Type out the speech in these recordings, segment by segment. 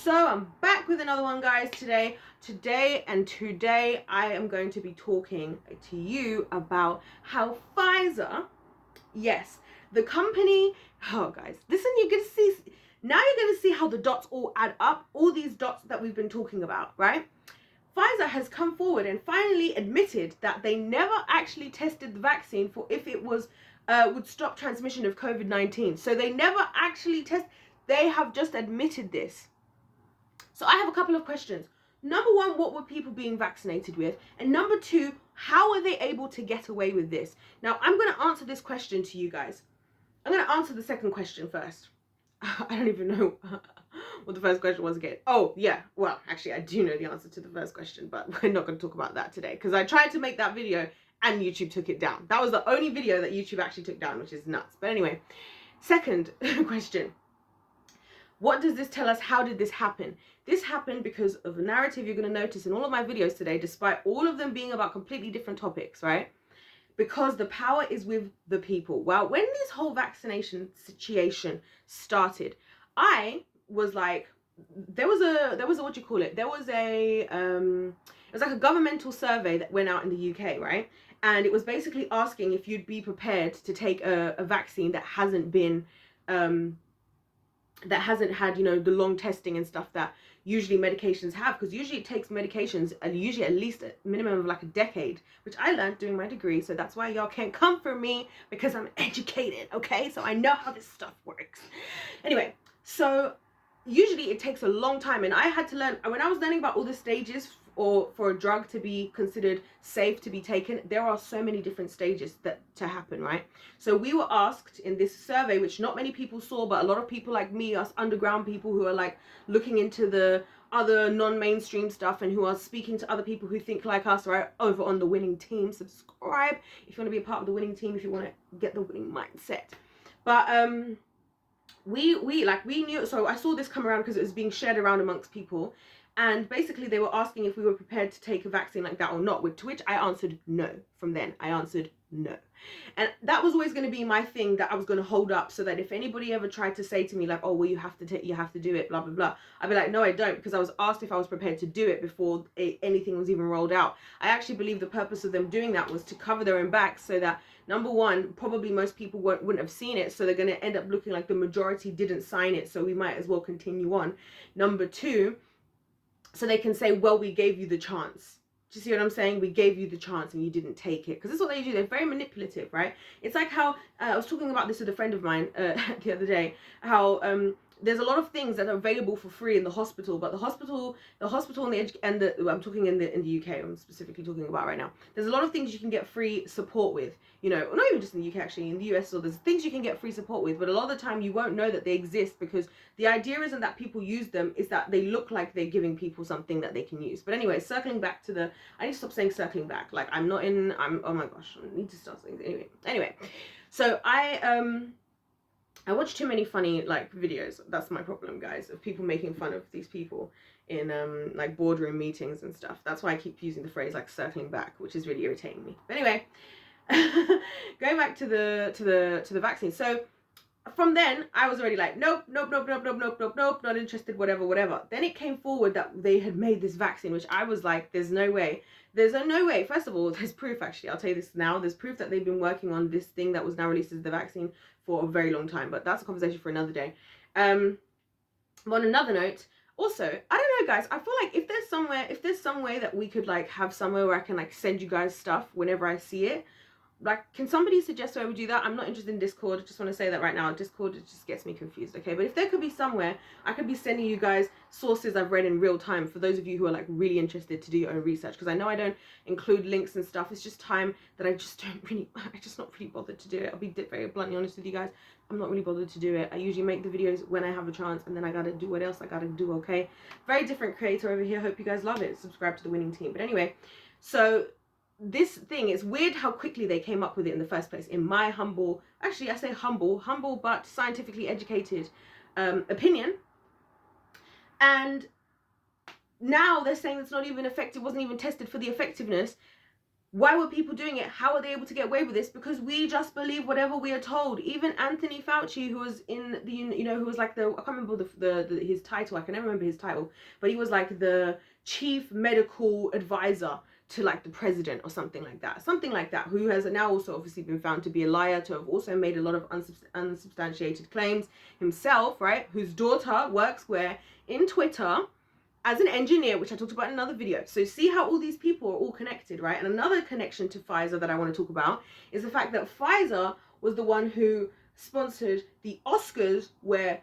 So I'm back with another one, guys. Today I am going to be talking to you about how Pfizer, yes, the company, oh guys, listen, you're gonna see now, you're gonna see how the dots all add up, all these dots that we've been talking about, right? Pfizer has come forward and finally admitted that they never actually tested the vaccine for if it was would stop transmission of COVID-19. So they never actually they have just admitted this. So I have a couple of questions. Number one, what were people being vaccinated with? And number two, how are they able to get away with this? Now, I'm going to answer this question to you guys. I'm going to answer the second question first. I don't even know what the first question was again. Oh, yeah. Well, actually, I do know the answer to the first question, but we're not going to talk about that today because I tried to make that video and YouTube took it down. That was the only video that YouTube actually took down, which is nuts. But anyway, second question. What does this tell us? How did this happen? This happened because of a narrative you're going to notice in all of my videos today, despite all of them being about completely different topics, right? Because the power is with the people. Well, when this whole vaccination situation started, I was like, there was a what you call it? There was it was like a governmental survey that went out in the UK, right? And it was basically asking if you'd be prepared to take a vaccine that hasn't been that hasn't had, you know, the long testing and stuff that usually medications have, because usually it takes medications and usually at least a minimum of like a decade, which I learned doing my degree. So that's why y'all can't come for me, because I'm educated, okay? So I know how this stuff works. Anyway, so usually it takes a long time, and I had to learn, when I was learning about all the stages or for a drug to be considered safe to be taken, there are so many different stages that to happen, right? So we were asked in this survey, which not many people saw, but a lot of people like me, us underground people who are like looking into the other non-mainstream stuff and who are speaking to other people who think like us, right, over on the winning team. Subscribe if you want to be a part of the winning team, if you want to get the winning mindset. But we knew. So I saw this come around because it was being shared around amongst people. And basically they were asking if we were prepared to take a vaccine like that or not, to which I answered no. From then I answered no. And that was always going to be my thing that I was going to hold up, so that if anybody ever tried to say to me like, oh, well, you have to do it, blah, blah, blah, I'd be like, no, I don't, because I was asked if I was prepared to do it before anything was even rolled out. I actually believe the purpose of them doing that was to cover their own backs, so that number one, probably most people wouldn't have seen it, so they're going to end up looking like the majority didn't sign it, so we might as well continue on. Number two, so they can say, well, we gave you the chance. Do you see what I'm saying? We gave you the chance and you didn't take it. Because this is what they do. They're very manipulative, right? It's like how, I was talking about this with a friend of mine the other day, how there's a lot of things that are available for free in the hospital, but the hospital and the I'm talking in the UK, I'm specifically talking about right now. There's a lot of things you can get free support with, you know, not even just in the UK, actually, in the US, so there's things you can get free support with, but a lot of the time you won't know that they exist, because the idea isn't that people use them, is that they look like they're giving people something that they can use. But anyway, circling back to I need to stop saying circling back, like oh my gosh, I need to start saying, anyway, so I watch too many funny like videos. That's my problem, guys, of people making fun of these people in like boardroom meetings and stuff. That's why I keep using the phrase like circling back, which is really irritating me. But anyway, going back to the vaccine. So from then I was already like, nope, not interested, whatever. Then it came forward that they had made this vaccine, which I was like, there's no way. First of all, there's proof, actually, I'll tell you this now. There's proof that they've been working on this thing that was now released as the vaccine for a very long time, but that's a conversation for another day. But on another note, also, I don't know, guys, I feel like if there's some way that we could like have somewhere where I can like send you guys stuff whenever I see it, like, can somebody suggest where we do that? I'm not interested in Discord. I just want to say that right now. Discord, it just gets me confused, okay? But if there could be somewhere I could be sending you guys sources I've read in real time, for those of you who are like really interested to do your own research, because I know I don't include links and stuff. It's just time that I just not really bothered to do it. I'll be very bluntly honest with you guys. I'm not really bothered to do it. I usually make the videos when I have a chance, and then I gotta do what else I gotta do, okay? Very different creator over here. Hope you guys love it. Subscribe to the winning team. But anyway, so this thing, it's weird how quickly they came up with it in the first place, in my humble, actually I say humble but scientifically educated opinion. And now they're saying it's not even effective, wasn't even tested for the effectiveness. Why were people doing it? How are they able to get away with this? Because we just believe whatever we are told. Even Anthony Fauci, who was in the, who was like I can't remember his title. I can never remember his title, but he was like the chief medical advisor to like the president or something like that, who has now also obviously been found to be a liar, to have also made a lot of unsubstantiated claims himself, right? Whose daughter works in Twitter as an engineer, which I talked about in another video. So see how all these people are all connected, right? And another connection to Pfizer that I want to talk about is the fact that Pfizer was the one who sponsored the Oscars where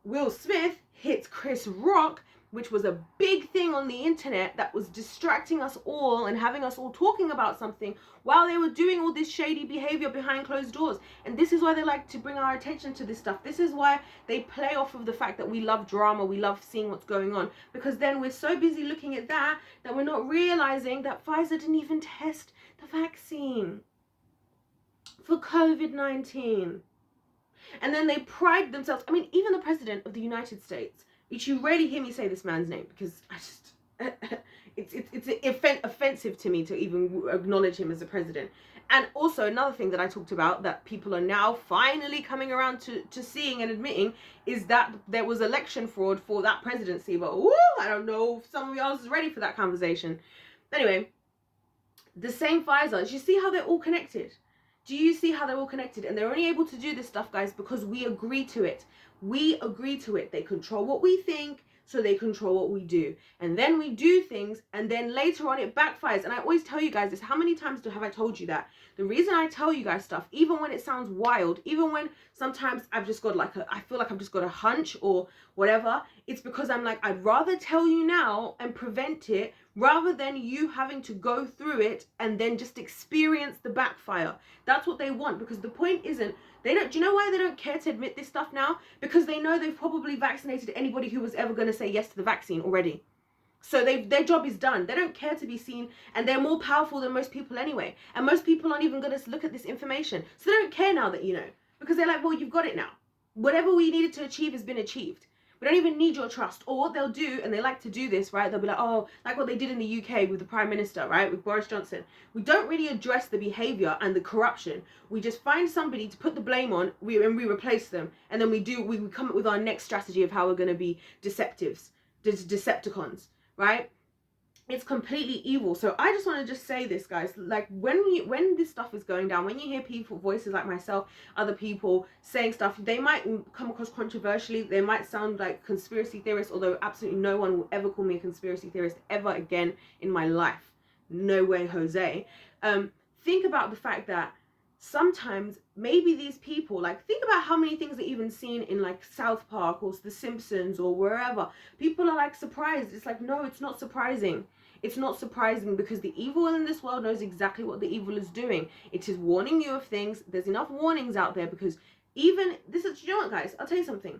Will Smith hits Chris Rock, which was a big thing on the internet that was distracting us all and having us all talking about something while they were doing all this shady behavior behind closed doors. And this is why they like to bring our attention to this stuff. This is why they play off of the fact that we love drama, we love seeing what's going on, because then we're so busy looking at that we're not realizing that Pfizer didn't even test the vaccine for COVID-19. And then they pride themselves. I mean, even the president of the United States, which you rarely hear me say this man's name because I just, it's offensive to me to even acknowledge him as a president. And also another thing that I talked about that people are now finally coming around to seeing and admitting is that there was election fraud for that presidency. But I don't know if some of y'all is ready for that conversation. Anyway, the same Pfizer, you see how they're all connected? Do you see how they're all connected? And they're only able to do this stuff, guys, because we agree to it. We agree to it. They control what we think, so they control what we do. And then we do things, and then later on it backfires. And I always tell you guys this. How many times have I told you that? The reason I tell you guys stuff, even when it sounds wild, even when sometimes I've just got I feel like I've just got a hunch or whatever, it's because I'm like, I'd rather tell you now and prevent it rather than you having to go through it and then just experience the backfire. That's what they want, because the point isn't, do you know why they don't care to admit this stuff now? Because they know they've probably vaccinated anybody who was ever going to say yes to the vaccine already. So their job is done. They don't care to be seen, and they're more powerful than most people anyway. And most people aren't even going to look at this information. So they don't care now that you know, because they're like, well, you've got it now. Whatever we needed to achieve has been achieved. We don't even need your trust. Or what they'll do, and they like to do this, right? They'll be like, oh, like what they did in the UK with the Prime Minister, right? With Boris Johnson. We don't really address the behavior and the corruption. We just find somebody to put the blame on, and we replace them. And then we come up with our next strategy of how we're going to be Decepticons, right? It's completely evil. So I just want to just say this, guys, like when this stuff is going down, when you hear people, voices like myself, other people saying stuff, they might come across controversially, they might sound like conspiracy theorists, although absolutely no one will ever call me a conspiracy theorist ever again in my life. No way, Jose. Think about the fact that sometimes maybe these people, like, think about how many things are even seen in like South Park or The Simpsons or wherever. People are like surprised. It's like, no, it's not surprising. It's not surprising, because the evil in this world knows exactly what the evil is doing. It is warning you of things. There's enough warnings out there, because even this is, you know what, guys, I'll tell you something.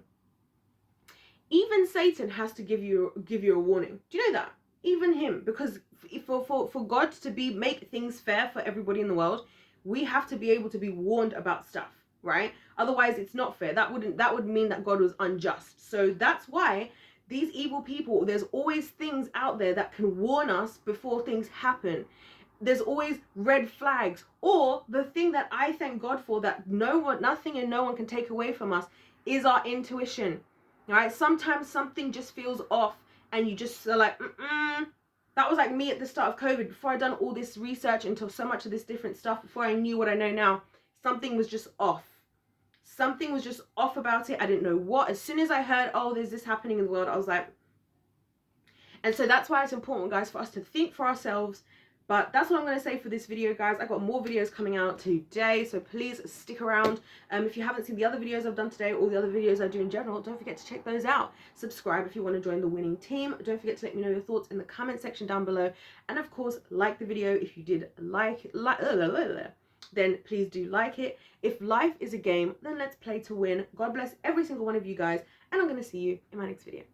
Even Satan has to give you a warning. Do you know that? Even him, because for God to make things fair for everybody in the world, we have to be able to be warned about stuff, right? Otherwise, it's not fair. That would mean that God was unjust. So that's why these evil people, there's always things out there that can warn us before things happen. There's always red flags. Or the thing that I thank God for, that nothing and no one can take away from us, is our intuition. All right? Sometimes something just feels off, and you just are like, That was like me at the start of COVID. Before I'd done all this research into so much of this different stuff, before I knew what I know now, something was just off. Something was just off about it. I didn't know what. As soon as I heard, oh, there's this happening in the world, I was like... And so that's why it's important, guys, for us to think for ourselves. But that's what I'm going to say for this video, guys. I've got more videos coming out today, so please stick around. If you haven't seen the other videos I've done today, or the other videos I do in general, don't forget to check those out. Subscribe if you want to join the winning team. Don't forget to let me know your thoughts in the comment section down below. And of course, like the video if you did then please do like it. If life is a game, then let's play to win. God bless every single one of you guys, and I'm going to see you in my next video.